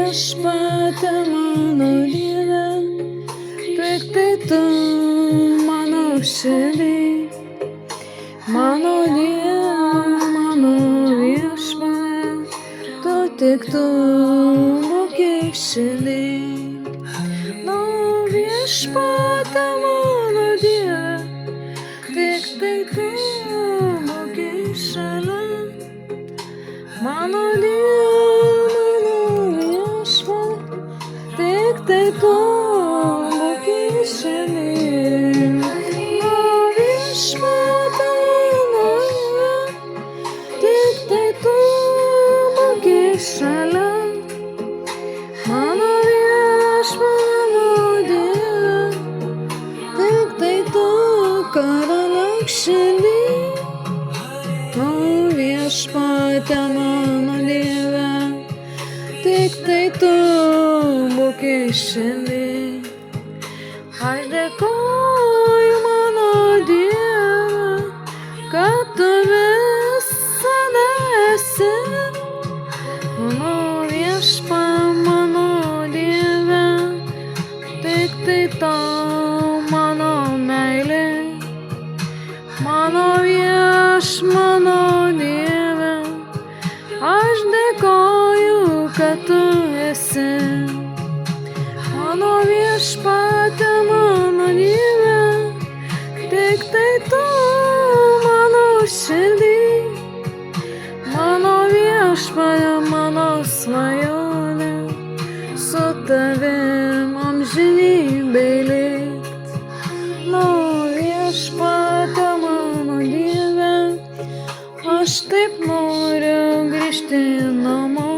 viešpatie mano Dieve, tik tai tu mano širdį, mano Dieve, mano viešpatie, tik tu moki širdį. Nu viešpatie mano Dieve, tik tai tu moki šalia, mano Dieve, mano viešpatie, tik tai tu moki širdį. Nu viešpatie mano Dieve, tik tai tu moki šalia, mano viešpatie, tik tai tu karaliuk širdį. Nu viešpatie mano Dieve, tik tai tu moki širdį. Aš dėkoju mano Dieve, kad tu visada esi. Mano viešpatie mano Dieve, tik tai tau mano meilė. Mano mano Dieve, aš dėkoju, kad tu esi. Mano viešpatie mano Dieve, tik tai tu mano širdį. Mano viešpatie mano svajonė, su tavim amžinybėj likt. Nu viešpatie mano Dieve, aš taip noriu grįžti namo.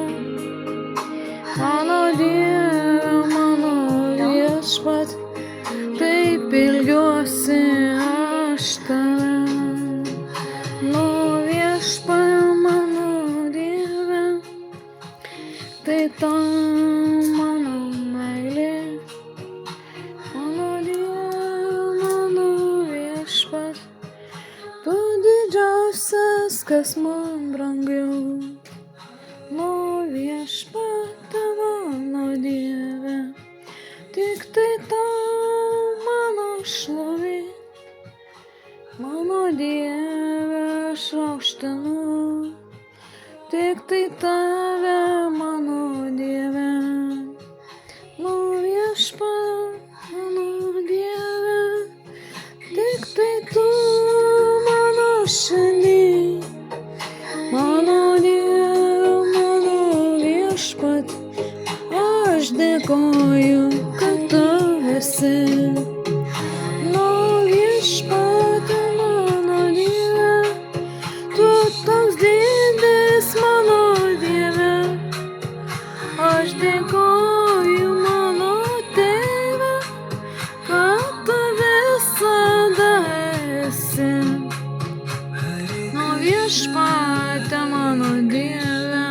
Mano Dieve, mano viešpatie, taip ilgiuosi aš tave. Nu viešpatie mano Dieve, tai tau mano meilė. Mano Dieve, mano viešpatie, tu didžiausias, kas man brangiau. Nu viešpatie mano Dieve, tik tai tau mano šlovė. Mano Dieve, aš aukštinu, tik tai tave mano Dieve. Nu viešpatie mano Dieve, tik tai tu mano širdį. Mano Dieve, mano viešpatie, aš dėkoju, kad tu esi. Nu viešpatie mano Dieve, tu toks didis mano Dieve. Aš dėkoju mano Tėve, kad tu visada esi. Nu viešpatie mano Dieve,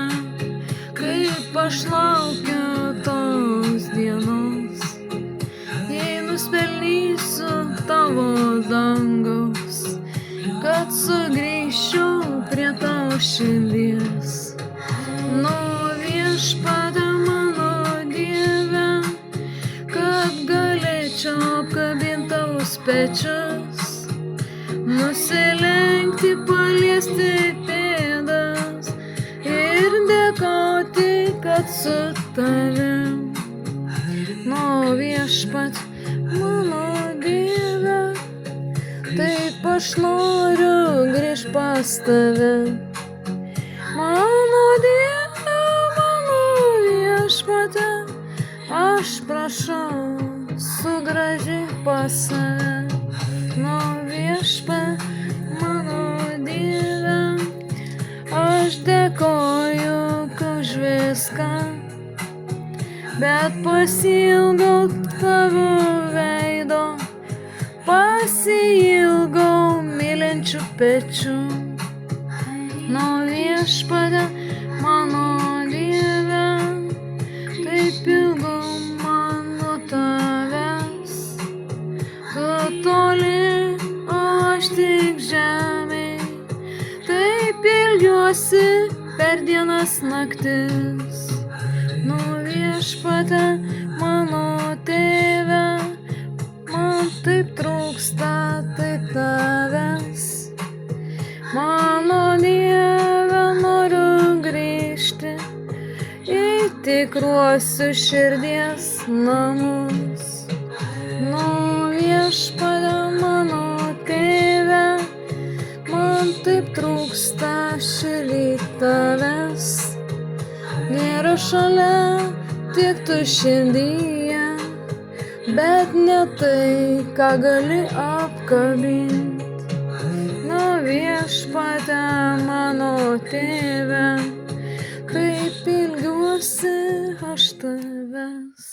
kaip aš laukiu tos dienos, jei nuspelnysiu tavo dangaus, kad sugrįžčiau prie tavo širdies. Nu viešpatie mano Dieve, kad galėčiau apkabinti tavus pečius, nusilenkti, paliesti pėdas ir dėkoti, kad su tavim. Nu viešpatie mano Dieve, taip aš noriu grįžt pas tave. Mano Dieve, mano viešpatie, aš prašau, sugrąžink pas save. Nu viešpatie mano Dieve, aš dėkoju už viską, bet pasiilgau tavo veido, pasiilgau mylinčių pečių. Nu viešpatie mano Dieve, taip ilgau man nuo tavęs. Tu toli, o aš tik žemėj, taip ilgiuosi per dienas naktis. Nu viešpatie, mano tėve, man taip trūksta taip tavęs. Mano Dieve, noriu grįžti į tikruosius širdies namus. Nu, viešpatie, mano tėve, man taip trūksta širdį tavęs. Nėra šalia tiek tu šiandien, bet ne tai, ką gali apkabint. Nu, viešpatie, mano tėve, kaip ilgiuosi aš tavęs.